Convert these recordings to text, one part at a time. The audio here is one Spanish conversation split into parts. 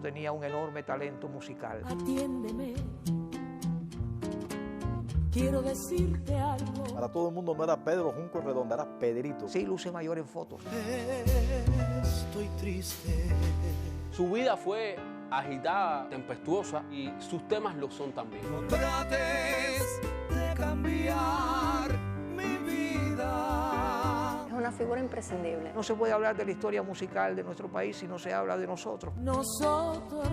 tenía un enorme talento musical. Atiéndeme, quiero decirte algo. Para todo el mundo no era Pedro Junco Redondo, era Pedrito. Sí, luce mayor en fotos. Estoy triste. Su vida fue agitada, tempestuosa, y sus temas lo son también. No trates de cambiar mi vida. Es una figura imprescindible. No se puede hablar de la historia musical de nuestro país si no se habla de nosotros. Nosotros,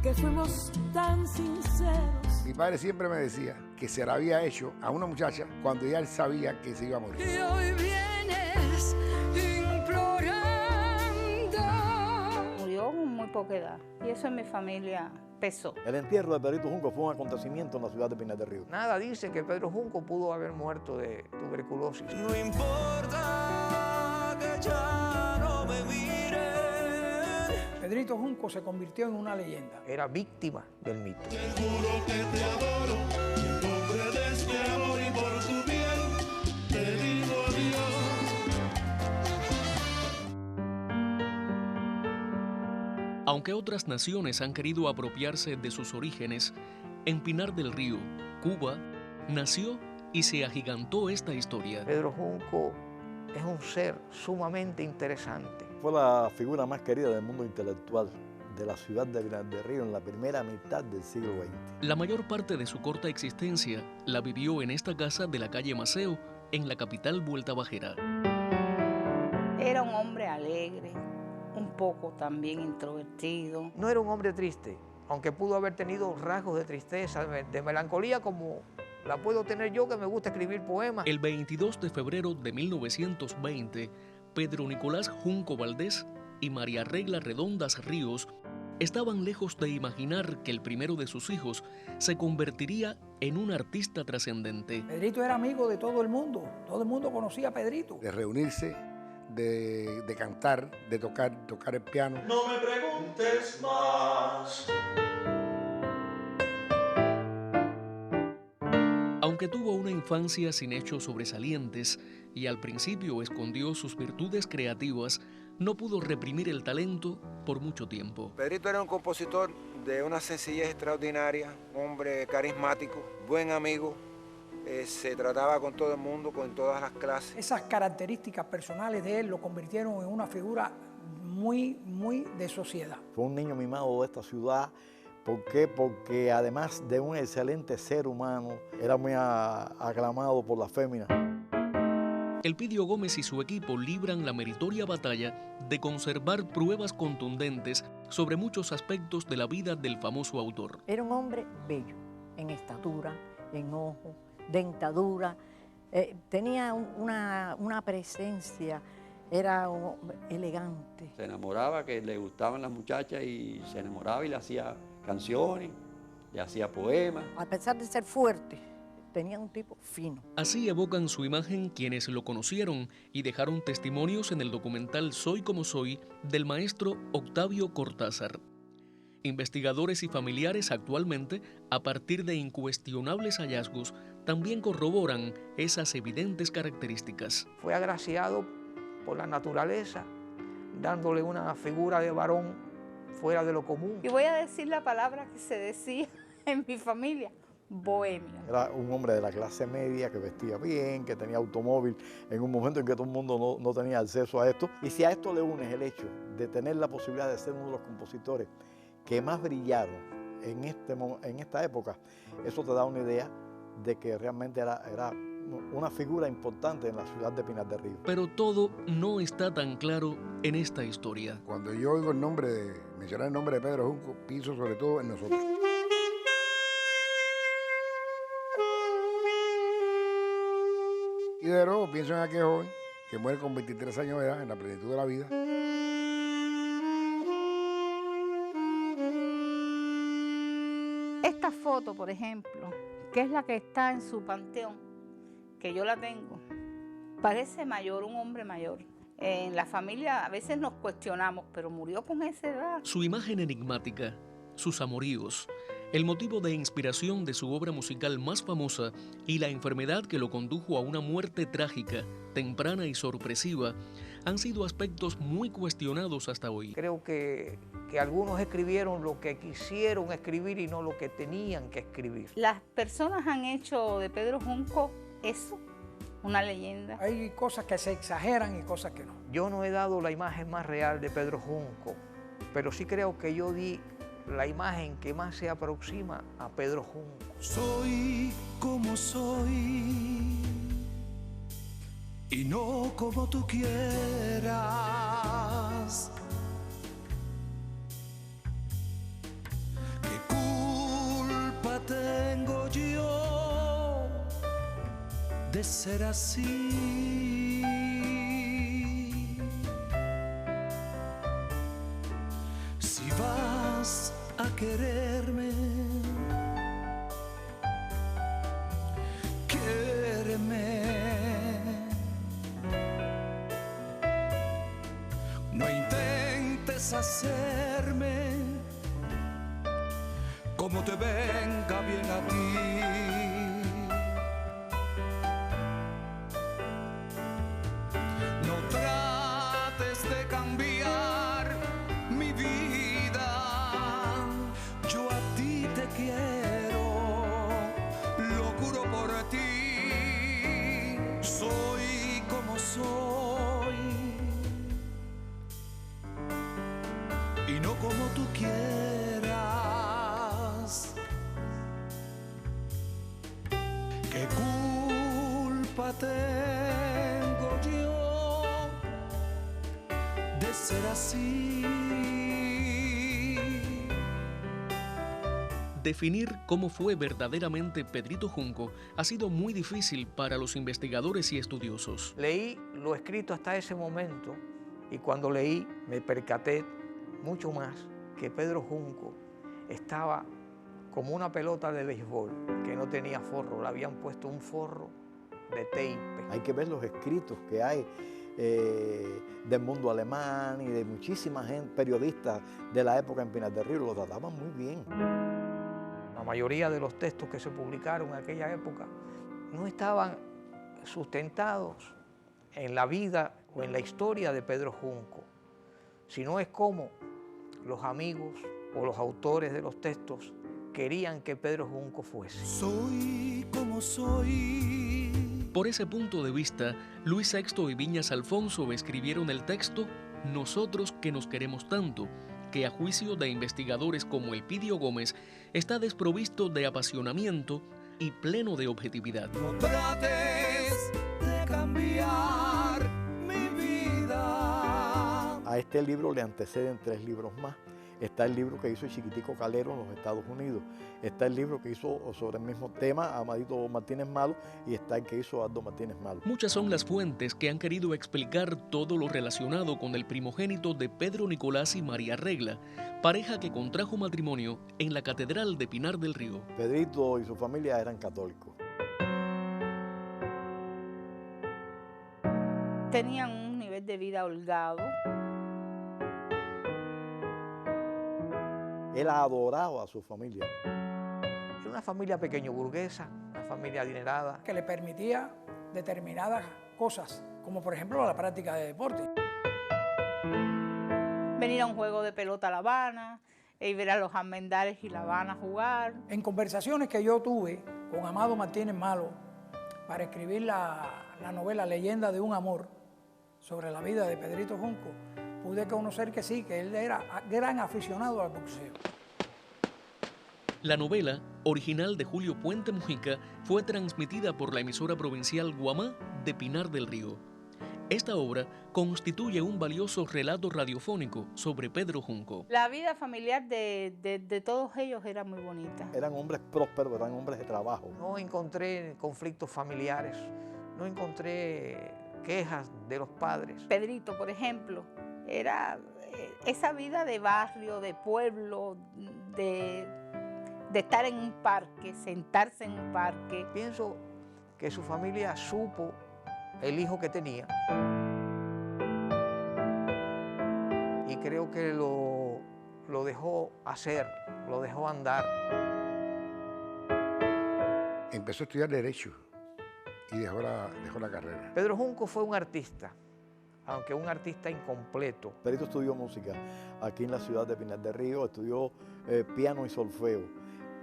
que fuimos tan sinceros. Mi padre siempre me decía que se la había hecho a una muchacha cuando ya él sabía que se iba a morir. Y hoy vienes implorando. Murió con muy poca edad y eso en mi familia pesó. El entierro de Pedrito Junco fue un acontecimiento en la ciudad de Pinar del Río. Nada dice que Pedro Junco pudo haber muerto de tuberculosis. No importa que ya no me miren. Pedrito Junco se convirtió en una leyenda. Era víctima del mito. Te juro que te adoro, en nombre de este amor y por tu bien, te digo adiós. Aunque otras naciones han querido apropiarse de sus orígenes, en Pinar del Río, Cuba, nació y se agigantó esta historia. Pedro Junco es un ser sumamente interesante. Fue la figura más querida del mundo intelectual de la ciudad de Pinar del Río en la primera mitad del siglo XX. La mayor parte de su corta existencia la vivió en esta casa de la calle Maceo, en la capital vueltabajera. Era un hombre alegre, un poco también introvertido. No era un hombre triste, aunque pudo haber tenido rasgos de tristeza, de melancolía, como la puedo tener yo, que me gusta escribir poemas. El 22 de febrero de 1920, Pedro Nicolás Junco Valdés y María Regla Redondas Ríos estaban lejos de imaginar que el primero de sus hijos se convertiría en un artista trascendente. Pedrito era amigo de todo el mundo conocía a Pedrito. De reunirse, de cantar, de tocar el piano. No me preguntes más. Aunque tuvo una infancia sin hechos sobresalientes y al principio escondió sus virtudes creativas, no pudo reprimir el talento por mucho tiempo. Pedrito era un compositor de una sencillez extraordinaria, un hombre carismático, buen amigo, se trataba con todo el mundo, con todas las clases. Esas características personales de él lo convirtieron en una figura muy de sociedad. Fue un niño mimado de esta ciudad. ¿Por qué? Porque además de un excelente ser humano, era muy aclamado por las féminas. Elpidio Gómez y su equipo libran la meritoria batalla de conservar pruebas contundentes sobre muchos aspectos de la vida del famoso autor. Era un hombre bello, en estatura, en ojo, dentadura, tenía una presencia, era elegante. Se enamoraba, que le gustaban las muchachas y se enamoraba y le hacía canciones, le hacía poemas. A pesar de ser fuerte, tenía un tipo fino. Así evocan su imagen quienes lo conocieron y dejaron testimonios en el documental Soy como soy del maestro Octavio Cortázar. Investigadores y familiares actualmente, a partir de incuestionables hallazgos, también corroboran esas evidentes características. Fue agraciado por la naturaleza, dándole una figura de varón fuera de lo común. Y voy a decir la palabra que se decía en mi familia: bohemio. Era un hombre de la clase media que vestía bien, que tenía automóvil en un momento en que todo el mundo no tenía acceso a esto. Y si a esto le unes el hecho de tener la posibilidad de ser uno de los compositores que más brillaron en esta época, eso te da una idea de que realmente era una figura importante en la ciudad de Pinar del Río. Pero todo no está tan claro en esta historia. Cuando yo oigo mencionar el nombre de Pedro Junco, pienso sobre todo en nosotros. Y de nuevo pienso en aquel joven que muere con 23 años de edad, en la plenitud de la vida. Esta foto, por ejemplo, que es la que está en su panteón, que yo la tengo, parece mayor, un hombre mayor. En la familia a veces nos cuestionamos, pero murió con esa edad. Su imagen enigmática, sus amoríos, el motivo de inspiración de su obra musical más famosa y la enfermedad que lo condujo a una muerte trágica, temprana y sorpresiva, han sido aspectos muy cuestionados hasta hoy. Creo que algunos escribieron lo que quisieron escribir y no lo que tenían que escribir. Las personas han hecho de Pedro Junco eso, una leyenda. Hay cosas que se exageran y cosas que no. Yo no he dado la imagen más real de Pedro Junco, pero sí creo que yo di la imagen que más se aproxima a Pedro Junco. Soy como soy y no como tú quieras. ¿Qué culpa tengo yo de ser así? Si vas a quererme, quiéreme. No intentes hacerme como te venga bien a ti. No trates de cambiar mi vida. Yo a ti te quiero, lo juro por ti. Soy como soy y no como tú quieras. ¿Qué culpa tengo yo de ser así? Definir cómo fue verdaderamente Pedrito Junco ha sido muy difícil para los investigadores y estudiosos. Leí lo escrito hasta ese momento y cuando leí me percaté mucho más que Pedro Junco estaba como una pelota de béisbol que no tenía forro, le habían puesto un forro de tape. Hay que ver los escritos que hay del mundo alemán y de muchísima gente, periodistas de la época en Pinar del Río, lo trataban muy bien. La mayoría de los textos que se publicaron en aquella época no estaban sustentados en la vida o en la historia de Pedro Junco, sino es como los amigos o los autores de los textos querían que Pedro Junco fuese. Soy como soy. Por ese punto de vista, Luis Sexto y Viñas Alfonso escribieron el texto Nosotros que nos queremos tanto, que a juicio de investigadores como Elpidio Gómez está desprovisto de apasionamiento y pleno de objetividad. No trates de cambiar mi vida. A este libro le anteceden 3 libros más. Está el libro que hizo Chiquitico Calero en los Estados Unidos. Está el libro que hizo sobre el mismo tema Amadito Martínez Malo y está el que hizo Aldo Martínez Malo. Muchas son las fuentes que han querido explicar todo lo relacionado con el primogénito de Pedro Nicolás y María Regla, pareja que contrajo matrimonio en la Catedral de Pinar del Río. Pedrito y su familia eran católicos. Tenían un nivel de vida holgado. Él adoraba a su familia. Era una familia pequeño burguesa, una familia adinerada. Que le permitía determinadas cosas, como por ejemplo la práctica de deporte. Venir a un juego de pelota a La Habana, y ver a los Almendares y La Habana jugar. En conversaciones que yo tuve con Amado Martínez Malo para escribir la novela Leyenda de un amor sobre la vida de Pedrito Junco, pude conocer que sí, que él era gran aficionado al boxeo. La novela, original de Julio Puente Mujica, fue transmitida por la emisora provincial Guamá de Pinar del Río. Esta obra constituye un valioso relato radiofónico sobre Pedro Junco. La vida familiar de todos ellos era muy bonita. Eran hombres prósperos, eran hombres de trabajo. No encontré conflictos familiares, no encontré quejas de los padres. Pedrito, por ejemplo, era esa vida de barrio, de pueblo, de estar en un parque, sentarse en un parque. Pienso que su familia supo el hijo que tenía y creo que lo dejó hacer, lo dejó andar. Empezó a estudiar Derecho y dejó la carrera. Pedro Junco fue un artista, aunque un artista incompleto. Pedrito estudió música aquí en la ciudad de Pinar del Río, estudió piano y solfeo,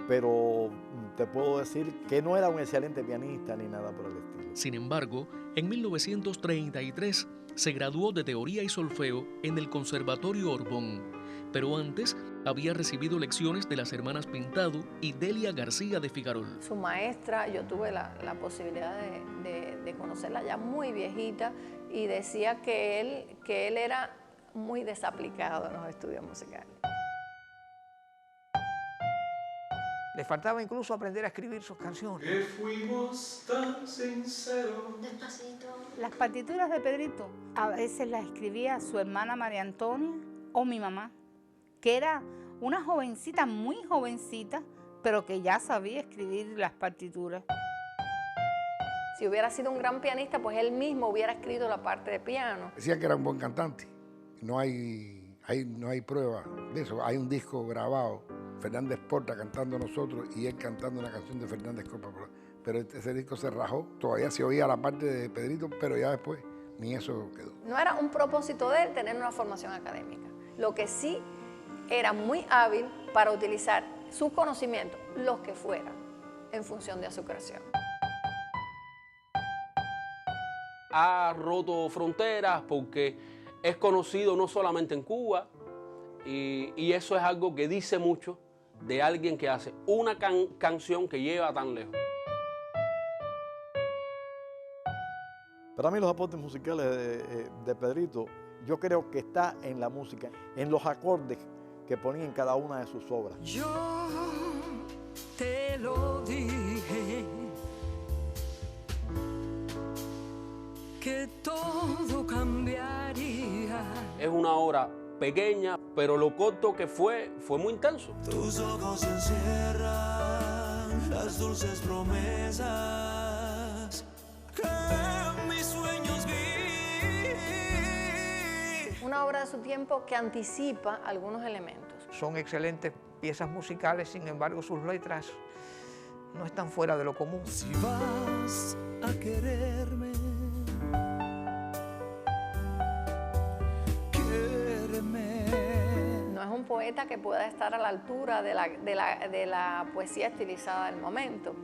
pero te puedo decir que no era un excelente pianista ni nada por el estilo. Sin embargo, en 1933 se graduó de teoría y solfeo en el Conservatorio Orbón, pero antes había recibido lecciones de las hermanas Pintado y Delia García de Figarol. Su maestra, yo tuve la posibilidad de conocerla ya muy viejita, y decía que él era muy desaplicado en los estudios musicales. Le faltaba incluso aprender a escribir sus canciones. Que fuimos tan sinceros. Despacito. Las partituras de Pedrito a veces las escribía su hermana María Antonia o mi mamá, que era una jovencita, muy jovencita, pero que ya sabía escribir las partituras. Si hubiera sido un gran pianista, pues él mismo hubiera escrito la parte de piano. Decía que era un buen cantante. No hay prueba de eso. Hay un disco grabado, Fernández Porta cantando Nosotros y él cantando una canción de Fernández Porta. Pero ese disco se rajó. Todavía se oía la parte de Pedrito, pero ya después ni eso quedó. No era un propósito de él tener una formación académica. Lo que sí era muy hábil para utilizar sus conocimientos, los que fueran, en función de su creación. Ha roto fronteras porque es conocido no solamente en Cuba, y eso es algo que dice mucho de alguien que hace una canción que lleva tan lejos. Para mí los aportes musicales de Pedrito, yo creo que está en la música, en los acordes que ponía en cada una de sus obras. Yo te lo dije, que todo cambiaría. Es una obra pequeña, pero lo corto que fue muy intenso. Tus ojos encierran las dulces promesas que en mis sueños vi. Una obra de su tiempo que anticipa algunos elementos. Son excelentes piezas musicales, sin embargo sus letras no están fuera de lo común. Si vas a quererme, no es un poeta que pueda estar a la altura de la poesía estilizada del momento,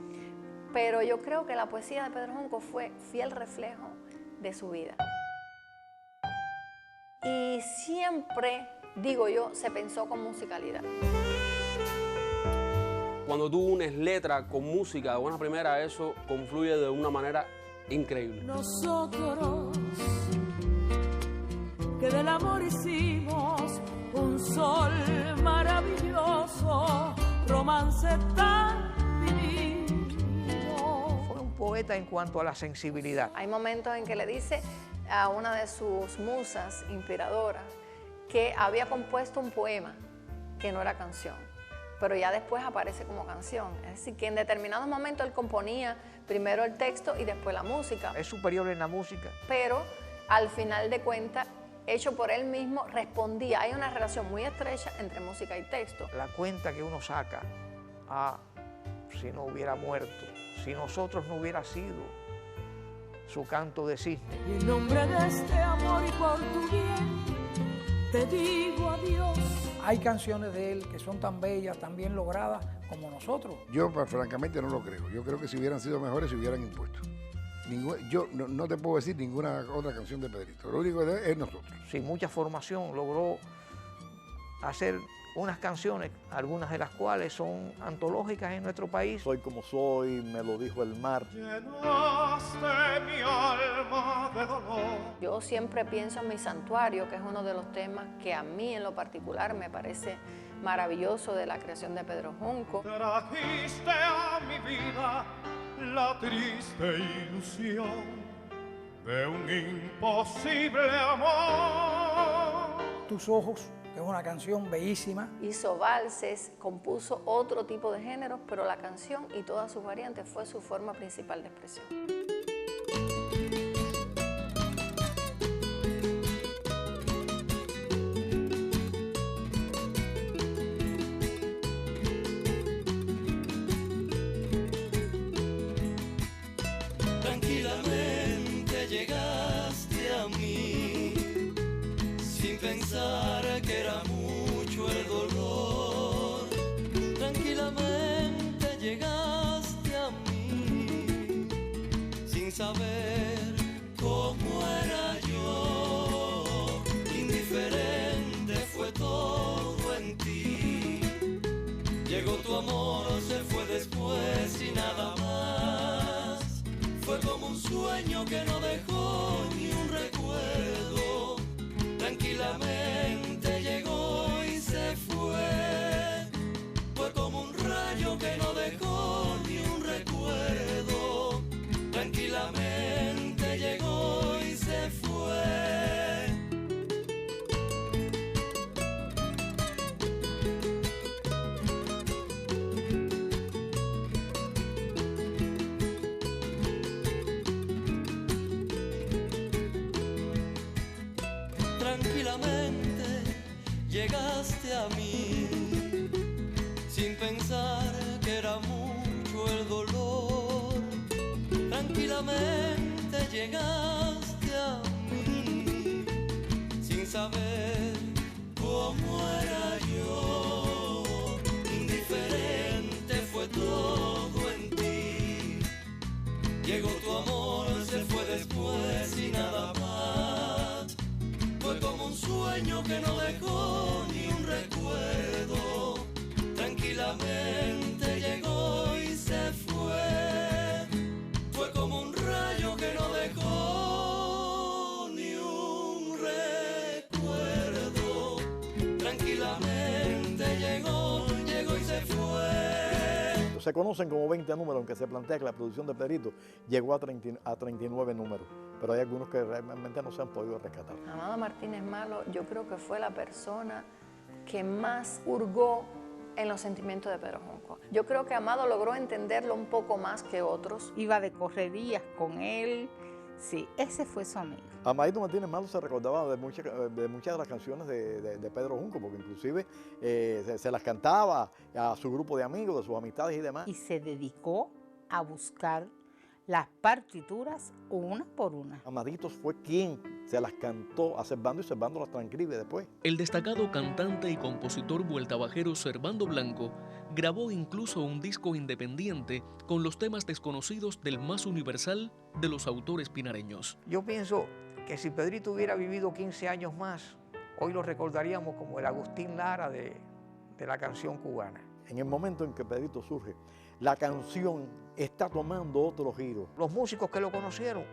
pero yo creo que la poesía de Pedro Junco fue fiel reflejo de su vida. Y siempre, digo yo, se pensó con musicalidad. Cuando tú unes letra con música de buena primera, eso confluye de una manera increíble. Nosotros, que del amor hicimos un sol maravilloso, romance tan divino. Fue un poeta en cuanto a la sensibilidad. Hay momentos en que le dice a una de sus musas inspiradoras que había compuesto un poema que no era canción, pero ya después aparece como canción. Es decir, que en determinados momentos él componía primero el texto y después la música. Es superior en la música. Pero al final de cuentas, hecho por él mismo, respondía. Hay una relación muy estrecha entre música y texto. La cuenta que uno saca, si no hubiera muerto, si nosotros no hubiera sido su canto de cisne. Y en nombre de este amor y por tu bien, te digo adiós. Hay canciones de él que son tan bellas, tan bien logradas como nosotros. Yo, pues, francamente, no lo creo. Yo creo que si hubieran sido mejores, se hubieran impuesto. Yo no te puedo decir ninguna otra canción de Pedrito. Lo único es nosotros. Sin mucha formación logró hacer unas canciones, algunas de las cuales son antológicas en nuestro país. Soy como soy, me lo dijo el mar. Llenaste mi alma de dolor. Yo siempre pienso en Mi Santuario, que es uno de los temas que a mí en lo particular me parece maravilloso de la creación de Pedro Junco. Trajiste a mi vida la triste ilusión de un imposible amor. Tus ojos, que es una canción bellísima. Hizo valses, compuso otro tipo de géneros, pero la canción y todas sus variantes fue su forma principal de expresión. Tranquilamente llegaste a mí pensar que era mucho el dolor. Tranquilamente llegaste a mí, sin saber cómo era yo. Indiferente fue todo en ti. Llegó tu amor, se fue después y nada más. Fue como un sueño que no dejó ni un recuerdo. Tranquilamente llegó y se fue. Fue como un rayo que no dejó ni un recuerdo. Tranquilamente llegó y se fue. Tranquilamente llegaste a mí, sin pensar que era mucho el dolor. Tranquilamente llegaste a mí, sin saber cómo era yo. Indiferente fue todo en ti. Llegó tu amor, se fue después y nada más. Fue como un sueño que no dejó ni un recuerdo. Tranquilamente llegó y se fue. Fue como un rayo que no dejó ni un recuerdo. Tranquilamente llegó y se fue. Se conocen como 20 números, aunque se plantea que la producción de Pedrito llegó a 39 números, pero hay algunos que realmente no se han podido rescatar. Amado Martínez Malo, yo creo que fue la persona que más hurgó en los sentimientos de Pedro Junco. Yo creo que Amado logró entenderlo un poco más que otros. Iba de correrías con él. Sí, ese fue su amigo. Amadito Martínez Malo se recordaba de muchas de las canciones de Pedro Junco, porque inclusive se las cantaba a su grupo de amigos, de sus amistades y demás. Y se dedicó a buscar las partituras una por una. Amadito fue quien se las cantó a Servando y Servando las transcribe después. El destacado cantante y compositor vueltabajero Servando Blanco grabó incluso un disco independiente con los temas desconocidos del más universal de los autores pinareños. Yo pienso que si Pedrito hubiera vivido 15 años más, hoy lo recordaríamos como el Agustín Lara de la canción cubana. En el momento en que Pedrito surge, la canción está tomando otro giro. Los músicos que lo conocieron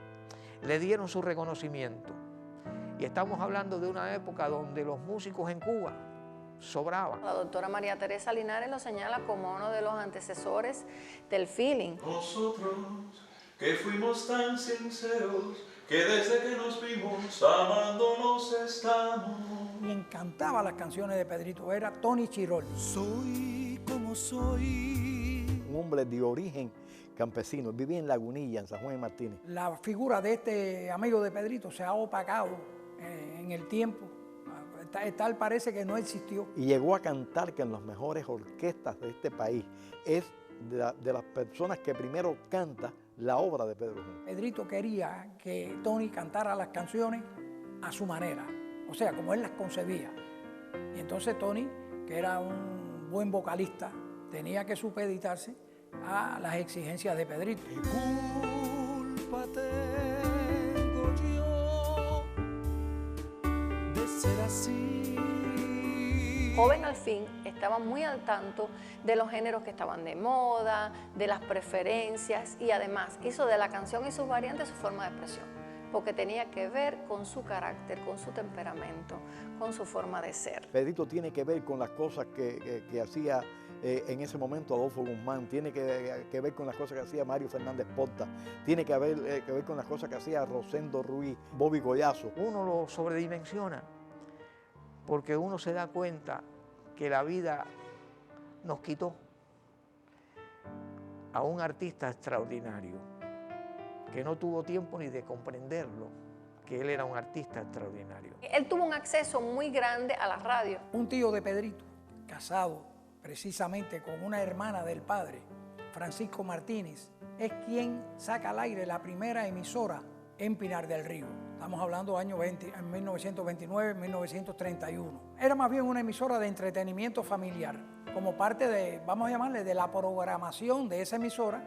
le dieron su reconocimiento. Y estamos hablando de una época donde los músicos en Cuba sobraban. La doctora María Teresa Linares lo señala como uno de los antecesores del feeling. Nosotros que fuimos tan sinceros, que desde que nos vimos amándonos estamos. Me encantaba las canciones de Pedrito, era Tony Chirol. Soy como soy. Un hombre de origen campesino, vivía en Lagunilla, en San Juan y Martínez. La figura de este amigo de Pedrito se ha opacado en el tiempo. Tal parece que no existió. Y llegó a cantar que en las mejores orquestas de este país es de las personas que primero canta la obra de Pedro Junco. Pedrito quería que Tony cantara las canciones a su manera, o sea, como él las concebía. Y entonces Tony, que era un buen vocalista, tenía que supeditarse a las exigencias de Pedrito. ¿Qué culpa tengo yo de ser así? Joven al fin estaba muy al tanto de los géneros que estaban de moda, de las preferencias y además hizo de la canción y sus variantes su forma de expresión, porque tenía que ver con su carácter, con su temperamento, con su forma de ser. Pedrito tiene que ver con las cosas que hacía en ese momento Adolfo Guzmán, tiene que ver con las cosas que hacía Mario Fernández Porta, tiene que ver con las cosas que hacía Rosendo Ruiz, Bobby Collazo. Uno lo sobredimensiona porque uno se da cuenta que la vida nos quitó a un artista extraordinario, que no tuvo tiempo ni de comprenderlo, que él era un artista extraordinario. Él tuvo un acceso muy grande a la radio. Un tío de Pedrito, casado precisamente con una hermana del padre, Francisco Martínez, es quien saca al aire la primera emisora en Pinar del Río. Estamos hablando años 20, en 1929, 1931. Era más bien una emisora de entretenimiento familiar. Como parte de, vamos a llamarle, de la programación de esa emisora,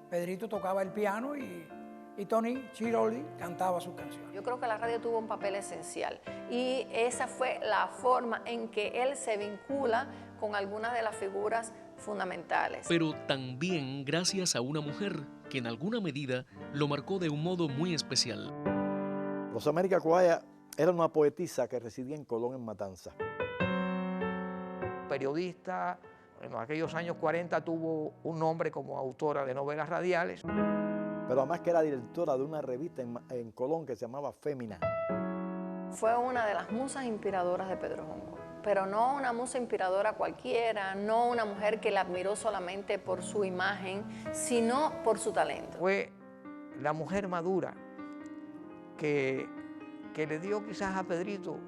Pedrito tocaba el piano y Tony Chiroli cantaba sus canciones. Yo creo que la radio tuvo un papel esencial y esa fue la forma en que él se vincula con algunas de las figuras fundamentales. Pero también gracias a una mujer que en alguna medida lo marcó de un modo muy especial. Rosa América Coaya era una poetisa que residía en Colón, en Matanzas. Periodista, en aquellos años 40 tuvo un nombre como autora de novelas radiales. Pero además que era directora de una revista en Colón que se llamaba Fémina. Fue una de las musas inspiradoras de Pedro Junco, pero no una musa inspiradora cualquiera, no una mujer que la admiró solamente por su imagen, sino por su talento. Fue la mujer madura que le dio quizás a Pedrito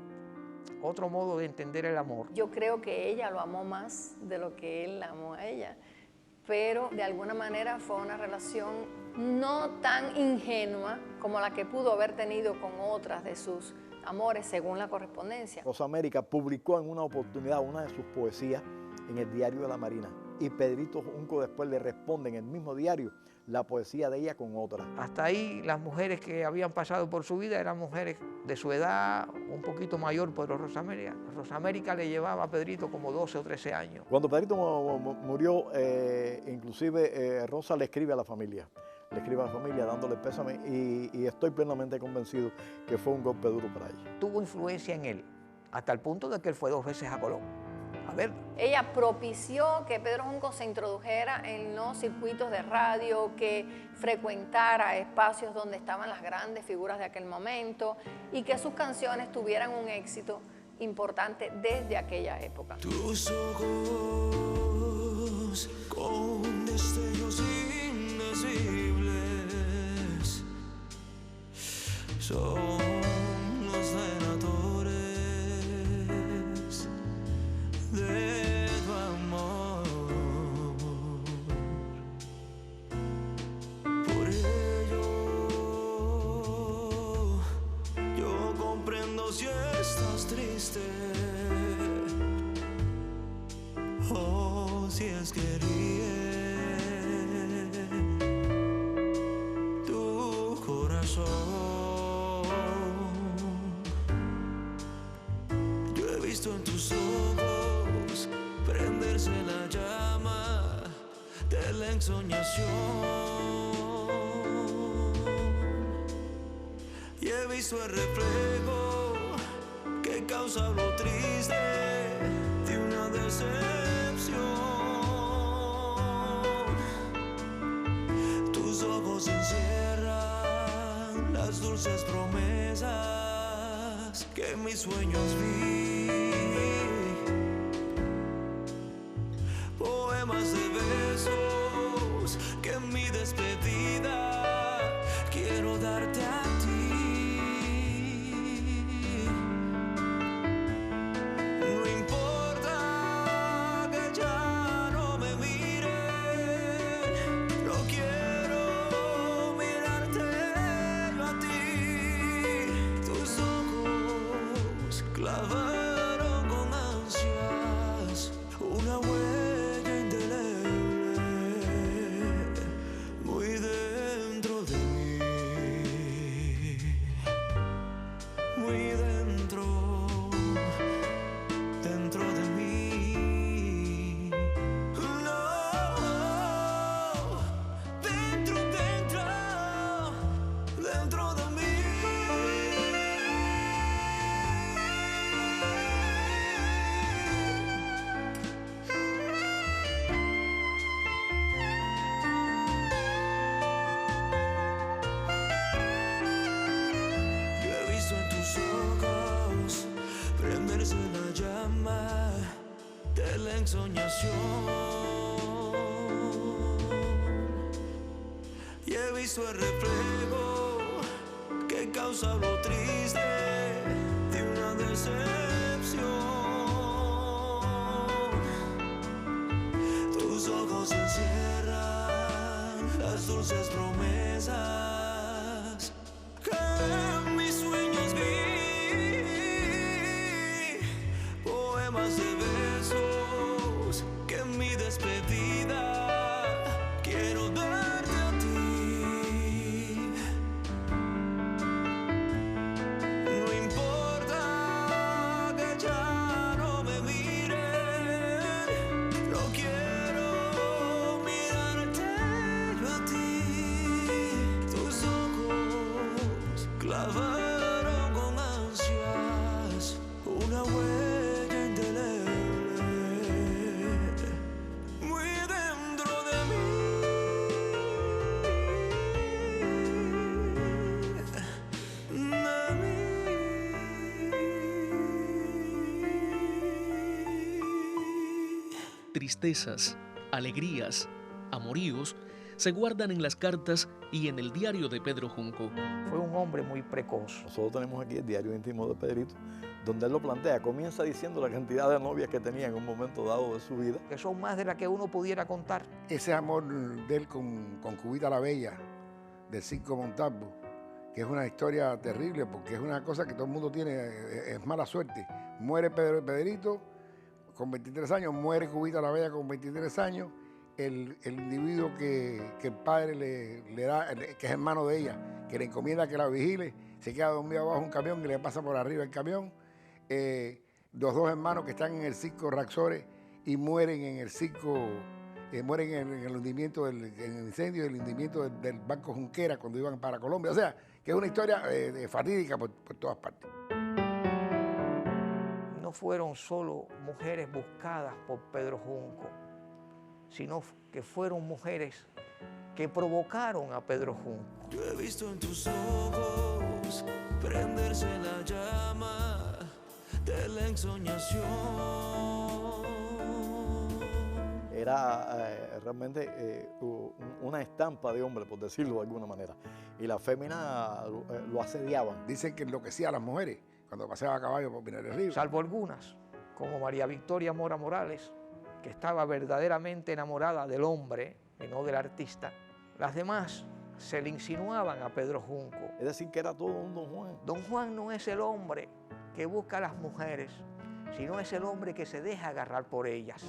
otro modo de entender el amor. Yo creo que ella lo amó más de lo que él la amó a ella, pero de alguna manera fue una relación no tan ingenua como la que pudo haber tenido con otras de sus amores según la correspondencia. Rosa América publicó en una oportunidad una de sus poesías en el Diario de la Marina y Pedrito Junco después le responde en el mismo diario la poesía de ella con otra. Hasta ahí las mujeres que habían pasado por su vida eran mujeres de su edad, un poquito mayor, pero Rosa América le llevaba a Pedrito como 12 o 13 años. Cuando Pedrito murió, inclusive Rosa le escribe a la familia. Le escribe a la familia dándole pésame y estoy plenamente convencido que fue un golpe duro para ella. Tuvo influencia en él, hasta el punto de que él fue 2 veces a Colón a verlo. Ella propició que Pedro Junco se introdujera en los circuitos de radio, que frecuentara espacios donde estaban las grandes figuras de aquel momento y que sus canciones tuvieran un éxito importante desde aquella época. Tus ojos con destellos indecibles son los delatores de tu amor. Por ello yo comprendo si estás triste o si es que ríe tu corazón. Yo he visto en tus ojos prenderse la llama de la ensoñación y he visto el reflejo que causa lo triste de una decepción. Tus ojos encierran las dulces promesas que en mis sueños vi. Poemas de besos que en mi despedida quiero darte a ti. No importa que ya no me miren, no quiero mirarte yo a ti. Tus ojos clavaron con ansias una huella indeleble muy dentro de mí, muy dentro de mí. No, dentro de mí. Yo he visto en tus ojos prenderse la llama de la ensoñación y he visto el reflejo que causa lo triste de una decepción. Tus ojos encierran las dulces promesas que en mis sueños tristezas, alegrías, amoríos, se guardan en las cartas y en el diario de Pedro Junco. Fue un hombre muy precoz. Nosotros tenemos aquí el diario íntimo de Pedrito, donde él lo plantea. Comienza diciendo la cantidad de novias que tenía en un momento dado de su vida. Que son más de las que uno pudiera contar. Ese amor de él con Cubita la Bella, del Circo Montalvo, que es una historia terrible, porque es una cosa que todo el mundo tiene, es mala suerte. Muere Pedrito con 23 años, muere Cubita la Bella con 23 años, el individuo que el padre le da, que es hermano de ella, que le encomienda que la vigile, se queda dormido abajo de un camión y le pasa por arriba el camión. Los dos hermanos que están en el circo Raxores y mueren en el circo, mueren en el hundimiento, en el incendio, el hundimiento del barco Junquera cuando iban para Colombia. O sea, que es una historia fatídica por todas partes. No fueron solo mujeres buscadas por Pedro Junco, sino que fueron mujeres que provocaron a Pedro Junco. Yo he visto en tus ojos prenderse la llama de la ensoñación. Era realmente una estampa de hombre, por decirlo de alguna manera. Y las féminas lo asediaban. Dicen que enloquecía a las mujeres cuando paseaba a caballo por Pinar del Río. Salvo algunas, como María Victoria Mora Morales, que estaba verdaderamente enamorada del hombre y no del artista. Las demás se le insinuaban a Pedro Junco. Es decir, que era todo un Don Juan. Don Juan no es el hombre que busca a las mujeres, sino es el hombre que se deja agarrar por ellas.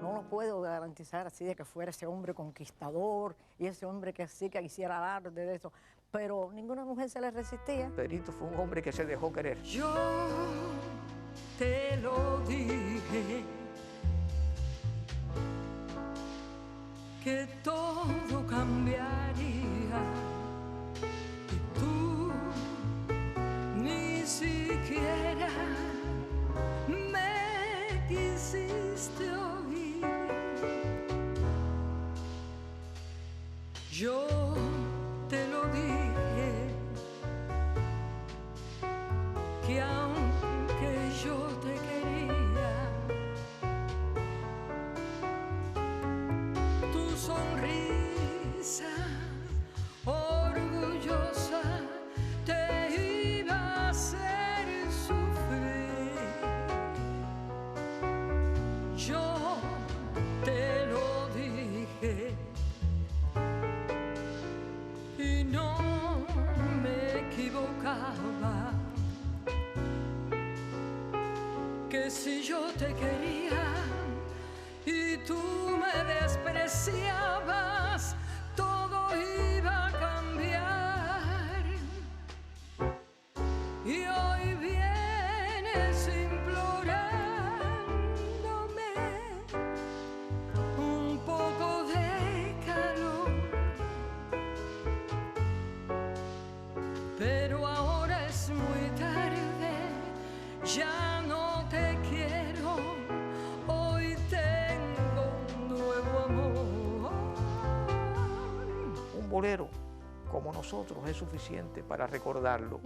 No lo puedo garantizar así de que fuera ese hombre conquistador y ese hombre que sí que quisiera dar de eso, pero ninguna mujer se le resistía. Pedrito fue un hombre que se dejó querer. Yo te lo dije, que todo cambiaría y tú ni siquiera me quisiste oír. Yo te lo dije, que aunque yo te quería, tu sonrisa orgullosa te iba a hacer sufrir. Yo te lo dije y no me equivocaba, que si yo te quería y tú me despreciabas, todo iba a cambiar. Y hoy vienes implorándome un poco de calor, pero ahora es muy tarde, ya no te quiero, hoy tengo un nuevo amor. Un bolero como nosotros es suficiente para recordarlo.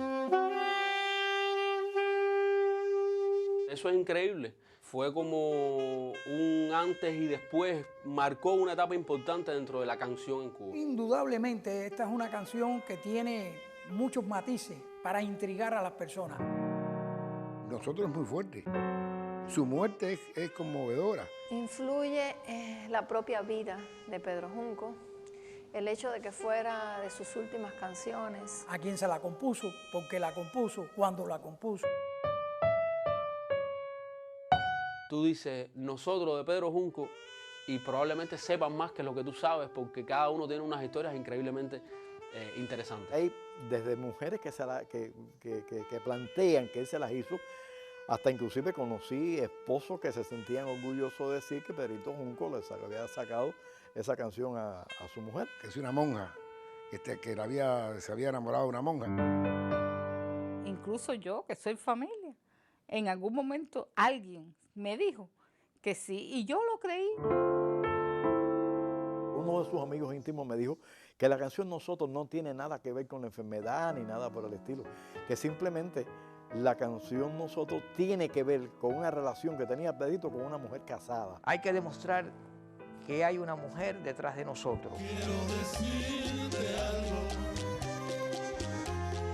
Eso es increíble. Fue como un antes y después, marcó una etapa importante dentro de la canción en Cuba. Indudablemente esta es una canción que tiene muchos matices para intrigar a las personas. Nosotros es muy fuerte. Su muerte es conmovedora. Influye la propia vida de Pedro Junco, el hecho de que fuera de sus últimas canciones. A quien se la compuso, porque la compuso, cuando la compuso. Tú dices, nosotros de Pedro Junco, y probablemente sepan más que lo que tú sabes, porque cada uno tiene unas historias increíblemente interesantes. Hay desde mujeres que plantean que él se las hizo, hasta inclusive conocí esposos que se sentían orgullosos de decir que Pedrito Junco les había sacado esa canción a su mujer. Que es una monja, que se había enamorado de una monja. Incluso yo, que soy familia, en algún momento alguien me dijo que sí, y yo lo creí. Uno de sus amigos íntimos me dijo que la canción Nosotros no tiene nada que ver con la enfermedad ni nada por el estilo, que simplemente la canción Nosotros tiene que ver con una relación que tenía Pedrito con una mujer casada. Hay que demostrar que hay una mujer detrás de nosotros. Quiero decirte algo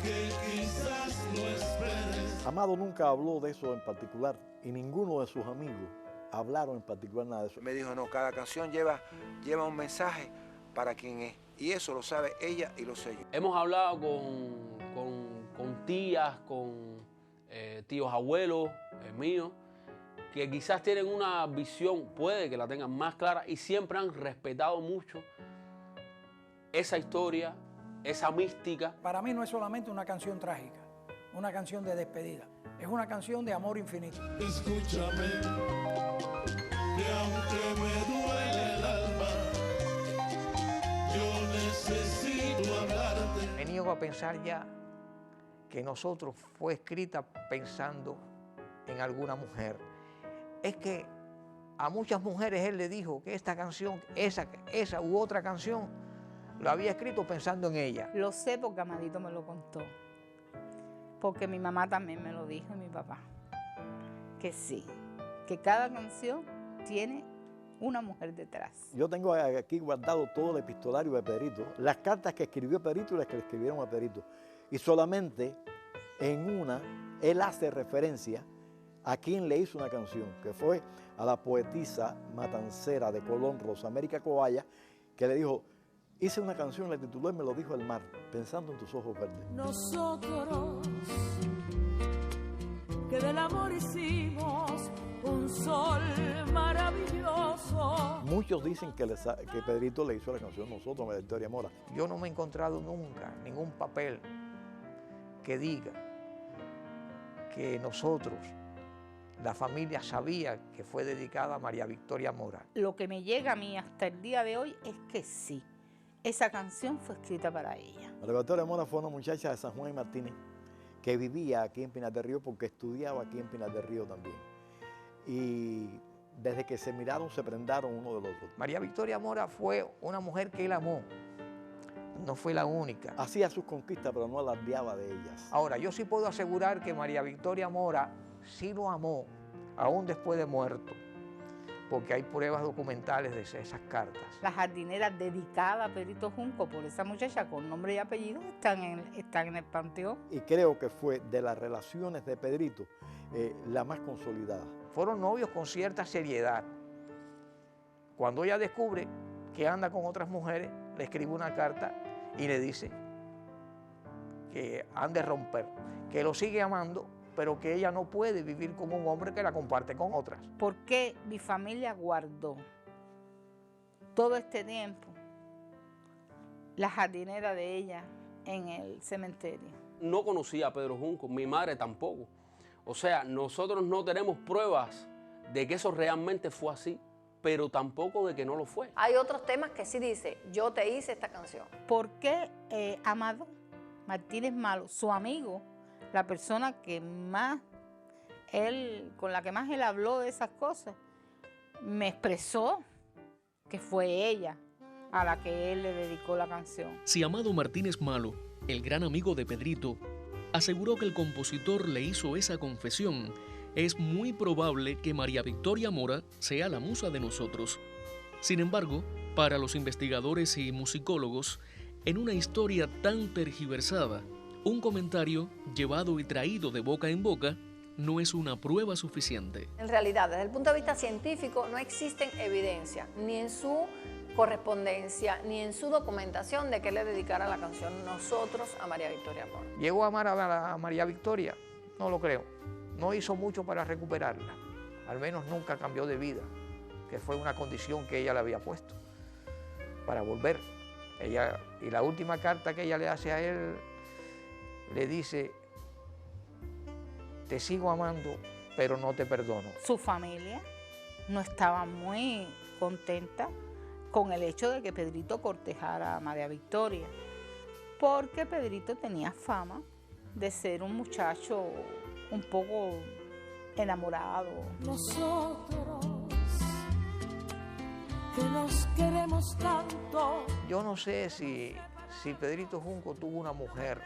que quizás no esperes. Amado nunca habló de eso en particular y ninguno de sus amigos hablaron en particular nada de eso. Me dijo, no, cada canción lleva un mensaje para quien es. Y eso lo sabe ella y lo sé yo. Hemos hablado con tías, con tíos abuelos míos, que quizás tienen una visión, puede que la tengan más clara, y siempre han respetado mucho esa historia, esa mística. Para mí no es solamente una canción trágica, una canción de despedida, es una canción de amor infinito. Escúchame, que aunque me duele el alma, yo necesito hablarte. Me niego a pensar ya que Nosotros fue escrita pensando en alguna mujer. Es que a muchas mujeres él le dijo que esta canción, esa u otra canción, lo había escrito pensando en ella. Lo sé porque Amadito me lo contó. Porque mi mamá también me lo dijo y mi papá. Que sí, que cada canción tiene una mujer detrás. Yo tengo aquí guardado todo el epistolario de Pedrito, las cartas que escribió Pedrito y las que le escribieron a Pedrito. Y solamente en una él hace referencia a quien le hizo una canción, que fue a la poetisa matancera de Colón, Rosa América Cobaya, que le dijo, hice una canción, le tituló y me lo dijo el mar, pensando en tus ojos verdes. Nosotros, que del amor hicimos un sol maravilloso. Muchos dicen que Pedrito le hizo la canción Nosotros, de Victoria Mora. Yo no me he encontrado nunca ningún papel que diga que Nosotros, la familia, sabía que fue dedicada a María Victoria Mora. Lo que me llega a mí hasta el día de hoy es que sí, esa canción fue escrita para ella. María Victoria Mora fue una muchacha de San Juan y Martínez que vivía aquí en Pinar del Río porque estudiaba aquí en Pinar del Río también. Y desde que se miraron, se prendaron uno del otro. María Victoria Mora fue una mujer que él amó. No fue la única. Hacía sus conquistas, pero no alardeaba de ellas. Ahora, yo sí puedo asegurar que María Victoria Mora sí lo amó, aún después de muerto, porque hay pruebas documentales de esas cartas. La jardinera dedicada a Pedrito Junco por esa muchacha con nombre y apellido están en el panteón. Y creo que fue de las relaciones de Pedrito la más consolidada. Fueron novios con cierta seriedad. Cuando ella descubre que anda con otras mujeres, le escribe una carta y le dice que han de romper, que lo sigue amando, pero que ella no puede vivir con un hombre que la comparte con otras. ¿Por qué mi familia guardó todo este tiempo la jardinera de ella en el cementerio? No conocía a Pedro Junco, mi madre tampoco. O sea, nosotros no tenemos pruebas de que eso realmente fue así, pero tampoco de que no lo fue. Hay otros temas que sí dice, yo te hice esta canción. ¿Por qué Amado Martínez Malo, su amigo, la persona que más con la que más él habló de esas cosas, me expresó que fue ella a la que él le dedicó la canción? Si Amado Martínez Malo, el gran amigo de Pedrito, aseguró que el compositor le hizo esa confesión, es muy probable que María Victoria Mora sea la musa de Nosotros. Sin embargo, para los investigadores y musicólogos, en una historia tan tergiversada, un comentario llevado y traído de boca en boca no es una prueba suficiente. En realidad, desde el punto de vista científico, no existen evidencias, ni en su correspondencia, ni en su documentación de que le dedicara la canción Nosotros a María Victoria Mora. ¿Llegó a amar a María Victoria? No lo creo. No hizo mucho para recuperarla. Al menos nunca cambió de vida, que fue una condición que ella le había puesto para volver. Y la última carta que ella le hace a él, le dice, te sigo amando, pero no te perdono. Su familia no estaba muy contenta con el hecho de que Pedrito cortejara a María Victoria, porque Pedrito tenía fama de ser un muchacho un poco enamorado. Nosotros, que nos queremos tanto. Yo no sé si Pedrito Junco tuvo una mujer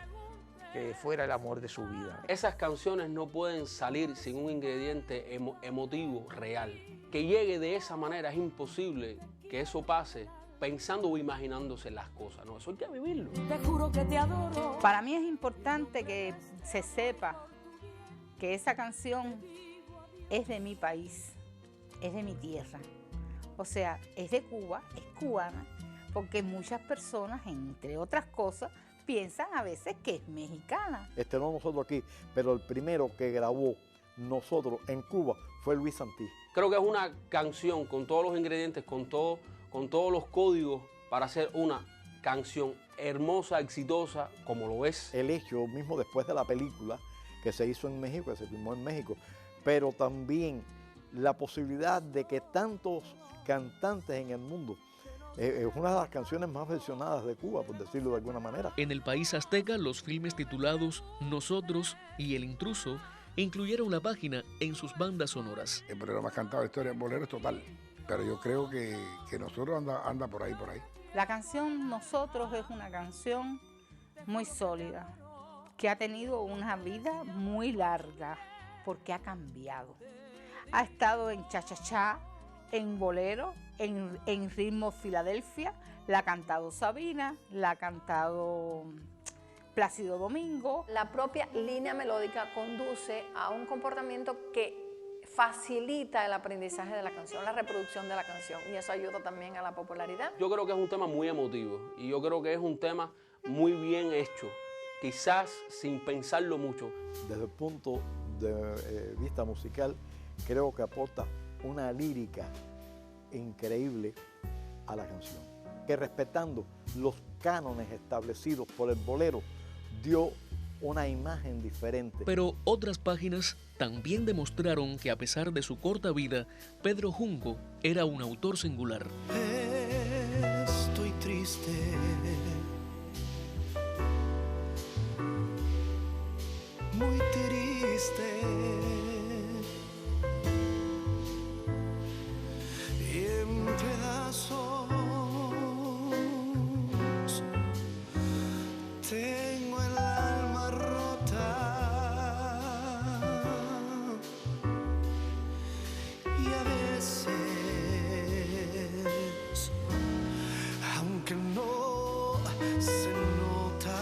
que fuera el amor de su vida. Esas canciones no pueden salir sin un ingrediente emotivo real. Que llegue de esa manera es imposible que eso pase pensando o imaginándose las cosas, ¿no? Eso hay que vivirlo. Te juro que te adoro. Para mí es importante que se sepa que esa canción es de mi país, es de mi tierra. O sea, es de Cuba, es cubana, porque muchas personas, entre otras cosas, piensan a veces que es mexicana. No nosotros aquí, pero el primero que grabó nosotros en Cuba fue Luis Santí. Creo que es una canción con todos los ingredientes, con todos los códigos para hacer una canción hermosa, exitosa, como lo es. El hecho mismo después de la película que se hizo en México, que se filmó en México, pero también la posibilidad de que tantos cantantes en el mundo, es una de las canciones más versionadas de Cuba, por decirlo de alguna manera. En el país azteca, los filmes titulados Nosotros y El Intruso incluyeron la página en sus bandas sonoras. El programa cantado de historia en bolero es total, pero yo creo que Nosotros anda por ahí. La canción Nosotros es una canción muy sólida, que ha tenido una vida muy larga, porque ha cambiado. Ha estado en cha-cha-cha, en bolero, en ritmo Filadelfia, la ha cantado Sabina, la ha cantado Plácido Domingo. La propia línea melódica conduce a un comportamiento que facilita el aprendizaje de la canción, la reproducción de la canción, y eso ayuda también a la popularidad. Yo creo que es un tema muy emotivo y yo creo que es un tema muy bien hecho, quizás sin pensarlo mucho. Desde el punto de vista musical, creo que aporta una lírica increíble a la canción, que respetando los cánones establecidos por el bolero, dio una imagen diferente. Pero otras páginas también demostraron que a pesar de su corta vida, Pedro Junco era un autor singular. Estoy triste, muy triste, y en pedazos tengo el alma rota, y a veces, aunque no se nota,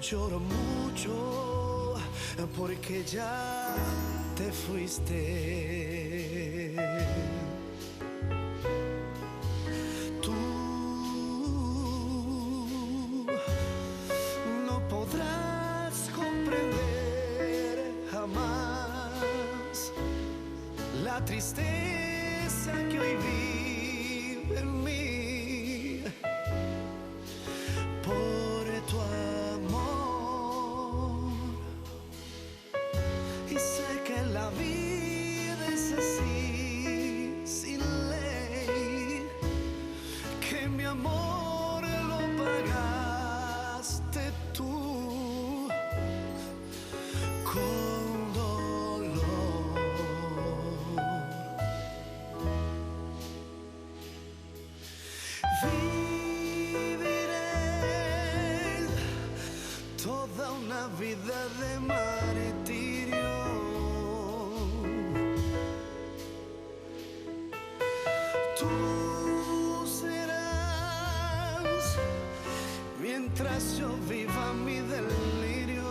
lloro mucho porque ya te fuiste. Tú no podrás comprender jamás la tristeza que hoy vive en mí por tu amor. Y sé que la vida es así, sin ley, que mi amor lo pagaste tú con dolor. Viviré toda una vida de martirio, tú serás mientras yo viva mi delirio.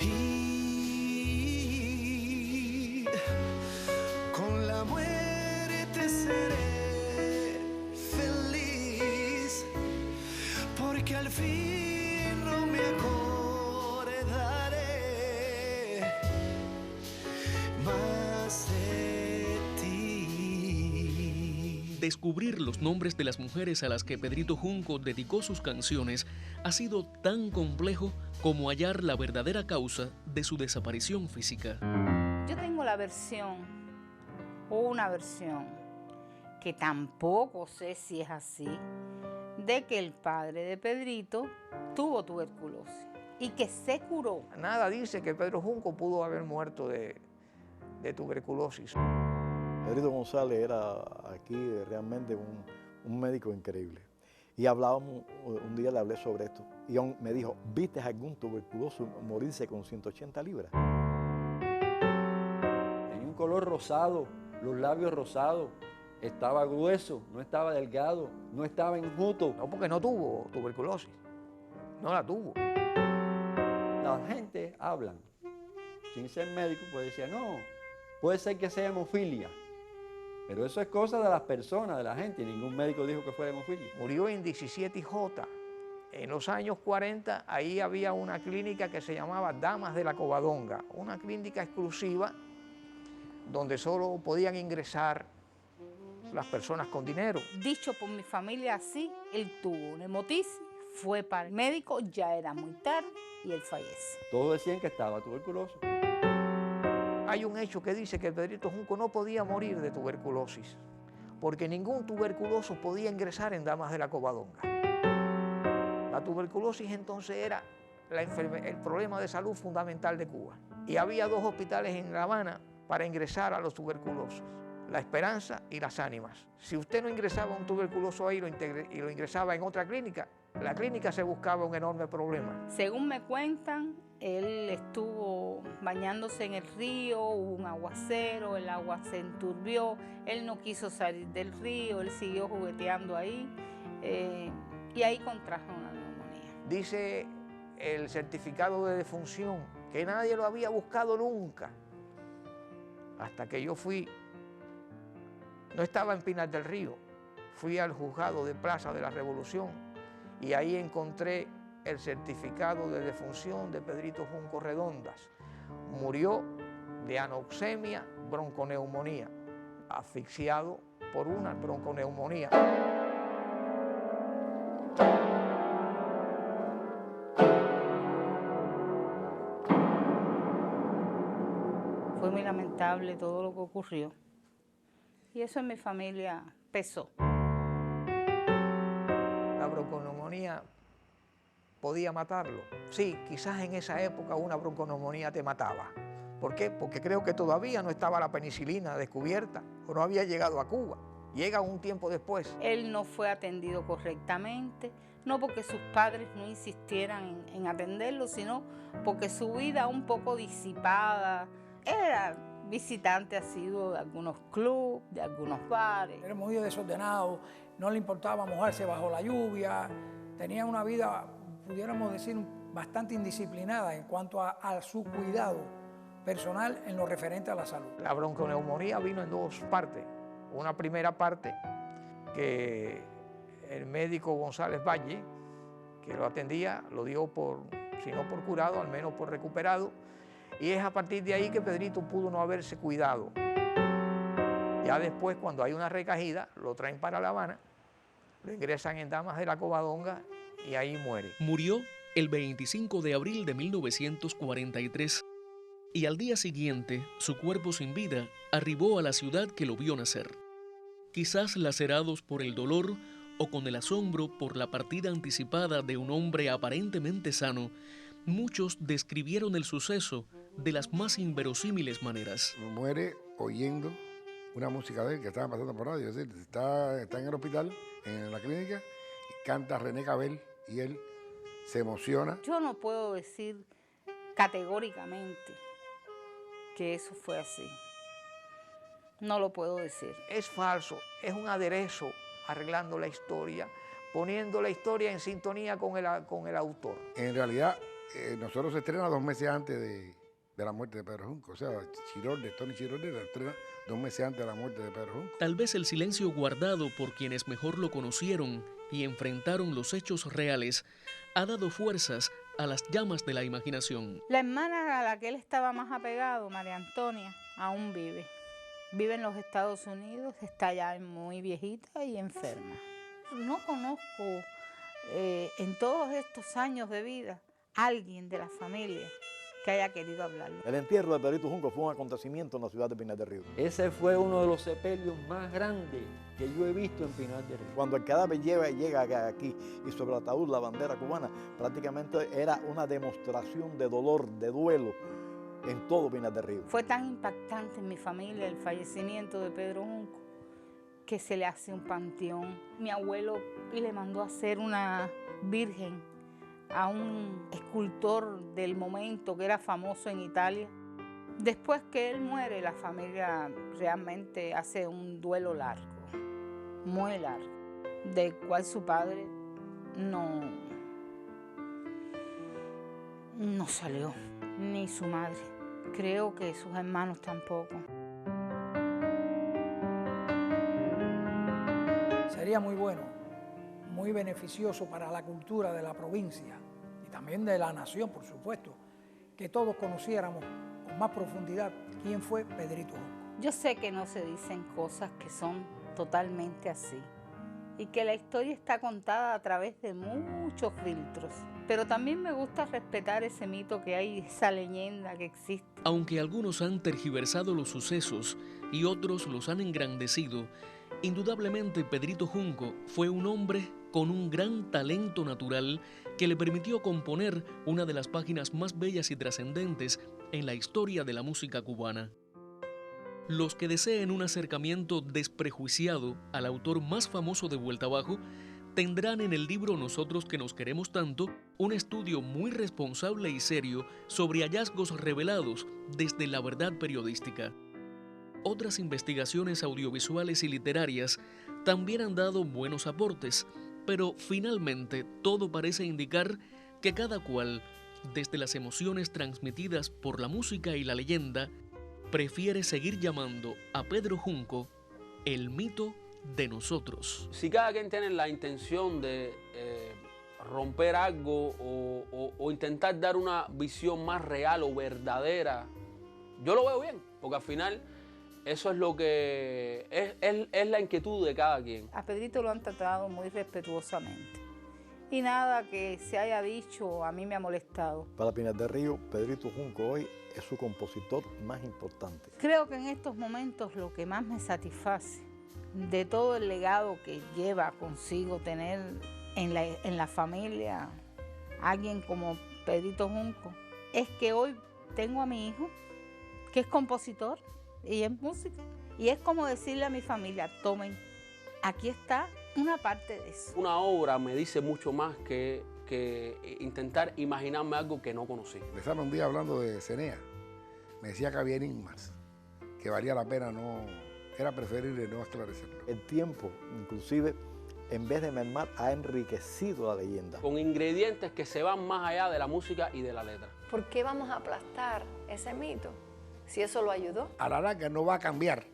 Y con la muerte seré feliz, porque al fin no me acordaré más de ti. Descubrir los nombres de las mujeres a las que Pedrito Junco dedicó sus canciones ha sido tan complejo como hallar la verdadera causa de su desaparición física. Yo tengo la versión, o una versión, que tampoco sé si es así, de que el padre de Pedrito tuvo tuberculosis Y que se curó. Nada dice que Pedro Junco pudo haber muerto de tuberculosis. Pedrito González era aquí realmente un médico increíble. Y hablábamos, un día le hablé sobre esto, y él me dijo, ¿viste a algún tuberculoso morirse con 180 libras? Tenía un color rosado, los labios rosados, estaba grueso, no estaba delgado, no estaba enjuto. No, porque no tuvo tuberculosis, no la tuvo. La gente habla, sin ser médico, pues decía, no, puede ser que sea hemofilia. Pero eso es cosa de las personas, de la gente, y ningún médico dijo que fuera hemofilia. Murió en 17J. En los años 40, ahí había una clínica que se llamaba Damas de la Covadonga, una clínica exclusiva donde solo podían ingresar las personas con dinero. Dicho por mi familia así, él tuvo una hemotisis, fue para el médico, ya era muy tarde y él fallece. Todos decían que estaba tuberculoso. Hay un hecho que dice que Pedrito Junco no podía morir de tuberculosis, porque ningún tuberculoso podía ingresar en Damas de la Covadonga. La tuberculosis entonces era el problema de salud fundamental de Cuba. Y había 2 hospitales en La Habana para ingresar a los tuberculosos, La Esperanza y Las Ánimas. Si usted no ingresaba a un tuberculoso ahí y lo ingresaba en otra clínica, la clínica se buscaba un enorme problema. Según me cuentan, él estuvo bañándose en el río, hubo un aguacero, el agua se enturbió, él no quiso salir del río, él siguió jugueteando ahí y ahí contrajo una neumonía. Dice el certificado de defunción que nadie lo había buscado nunca, hasta que yo fui, no estaba en Pinar del Río, fui al juzgado de Plaza de la Revolución y ahí encontré el certificado de defunción de Pedrito Junco Redondas. Murió de anoxemia, bronconeumonía, asfixiado por una bronconeumonía. Fue muy lamentable todo lo que ocurrió y eso en mi familia pesó. La bronconeumonía podía matarlo. Sí, quizás en esa época una bronconeumonía te mataba. ¿Por qué? Porque creo que todavía no estaba la penicilina descubierta o no había llegado a Cuba. Llega un tiempo después. Él no fue atendido correctamente, no porque sus padres no insistieran en atenderlo, sino porque su vida un poco disipada. Era visitante asiduo de algunos clubes, de algunos bares. Era muy desordenado, no le importaba mojarse bajo la lluvia, tenía una vida, pudiéramos decir, bastante indisciplinada en cuanto a su cuidado personal en lo referente a la salud. La bronconeumonía vino en 2 partes. Una primera parte que el médico González Valle, que lo atendía, lo dio si no por curado, al menos por recuperado. Y es a partir de ahí que Pedrito pudo no haberse cuidado. Ya después, cuando hay una recaída, lo traen para La Habana, lo ingresan en Damas de la Covadonga y ahí muere. Murió el 25 de abril de 1943 y al día siguiente su cuerpo sin vida arribó a la ciudad que lo vio nacer. Quizás lacerados por el dolor o con el asombro por la partida anticipada de un hombre aparentemente sano, muchos describieron el suceso de las más inverosímiles maneras. Muere oyendo una música de él que estaban pasando por radio, es decir, está en el hospital, en la clínica, y canta René Cabel y él se emociona. Yo no puedo decir categóricamente que eso fue así. No lo puedo decir. Es falso, es un aderezo arreglando la historia, poniendo la historia en sintonía con el autor. En realidad, nosotros se estrena 2 meses antes de la muerte de Pedro Junco. O sea, Tony Chirolde la estrena 2 meses antes de la muerte de Pedro Junco. Tal vez el silencio guardado por quienes mejor lo conocieron y enfrentaron los hechos reales ha dado fuerzas a las llamas de la imaginación. La hermana a la que él estaba más apegado, María Antonia, aún vive. Vive en los Estados Unidos, está ya muy viejita y enferma. No conozco en todos estos años de vida a alguien de la familia que haya querido hablarlo. El entierro de Pedrito Junco fue un acontecimiento en la ciudad de Pinar del Río. Ese fue uno de los sepelios más grandes que yo he visto en Pinar del Río. Cuando el cadáver llega aquí y sobre el ataúd la bandera cubana, prácticamente era una demostración de dolor, de duelo en todo Pinar del Río. Fue tan impactante en mi familia el fallecimiento de Pedro Junco que se le hace un panteón. Mi abuelo le mandó a hacer una virgen a un escultor del momento que era famoso en Italia. Después que él muere, la familia realmente hace un duelo largo, muy largo, del cual su padre no salió, ni su madre. Creo que sus hermanos tampoco. Sería muy bueno, muy beneficioso para la cultura de la provincia y también de la nación, por supuesto, que todos conociéramos con más profundidad quién fue Pedrito Junco. Yo sé que no se dicen cosas que son totalmente así y que la historia está contada a través de muchos filtros, pero también me gusta respetar ese mito que hay, esa leyenda que existe. Aunque algunos han tergiversado los sucesos y otros los han engrandecido, indudablemente Pedrito Junco fue un hombre con un gran talento natural que le permitió componer una de las páginas más bellas y trascendentes en la historia de la música cubana. Los que deseen un acercamiento desprejuiciado al autor más famoso de Vuelta Abajo tendrán en el libro Nosotros que nos queremos tanto un estudio muy responsable y serio sobre hallazgos revelados desde la verdad periodística. Otras investigaciones audiovisuales y literarias también han dado buenos aportes, pero finalmente todo parece indicar que cada cual, desde las emociones transmitidas por la música y la leyenda, prefiere seguir llamando a Pedro Junco el mito de nosotros. Si cada quien tiene la intención de romper algo o intentar dar una visión más real o verdadera, yo lo veo bien, porque al final eso es lo que es la inquietud de cada quien. A Pedrito lo han tratado muy respetuosamente y nada que se haya dicho a mí me ha molestado. Para Pinar del Río, Pedrito Junco hoy es su compositor más importante. Creo que en estos momentos lo que más me satisface de todo el legado que lleva consigo tener en la familia alguien como Pedrito Junco es que hoy tengo a mi hijo que es compositor y es músico. Y es como decirle a mi familia, tomen, aquí está una parte de eso. Una obra me dice mucho más que intentar imaginarme algo que no conocí. Empezamos un día hablando de Cenea. Me decía que había enigmas, que valía la pena era preferible no esclarecerlo. El tiempo, inclusive, en vez de mermar, ha enriquecido la leyenda. Con ingredientes que se van más allá de la música y de la letra. ¿Por qué vamos a aplastar ese mito? Si eso lo ayudó. A la larga no va a cambiar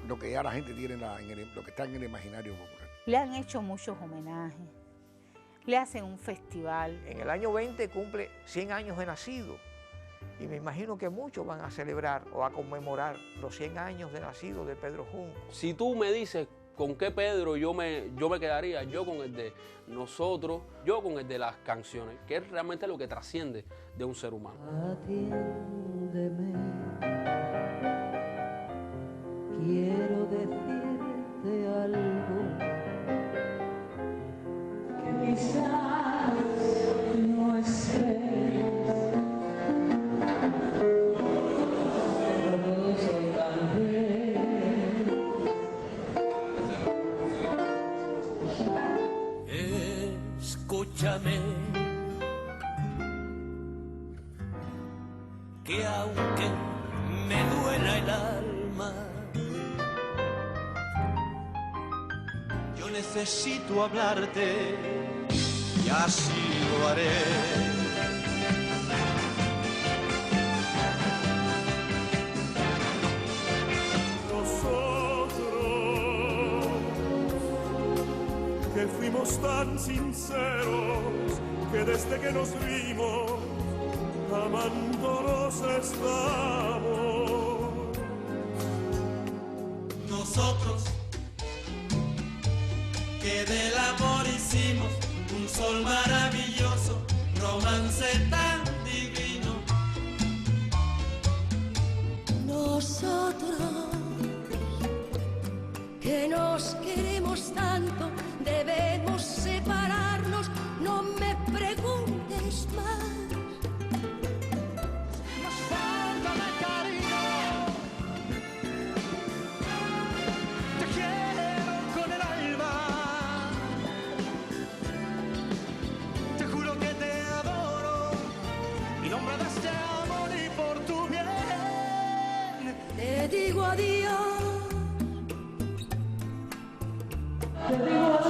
lo que ya la gente tiene, lo que está en el imaginario popular. Le han hecho muchos homenajes, le hacen un festival. En el año 20 cumple 100 años de nacido y me imagino que muchos van a celebrar o a conmemorar los 100 años de nacido de Pedro Junco. Si tú me dices con qué Pedro yo me quedaría, yo con el de nosotros, yo con el de las canciones, que es realmente lo que trasciende de un ser humano. Atiéndeme, quiero decirte algo que quizás no esperes. Escúchame, que aunque me duela el alma, yo necesito hablarte y así lo haré. Que fuimos tan sinceros que desde que nos vimos amándonos estamos. Nosotros que del amor hicimos un sol maravilloso, romance tan divino, nos queremos tanto, debemos separarnos, no me preguntes más. Faltame cariño, te quiero con el alma, te juro que te adoro, y nombre de este amor y por tu bien, te digo adiós. te digo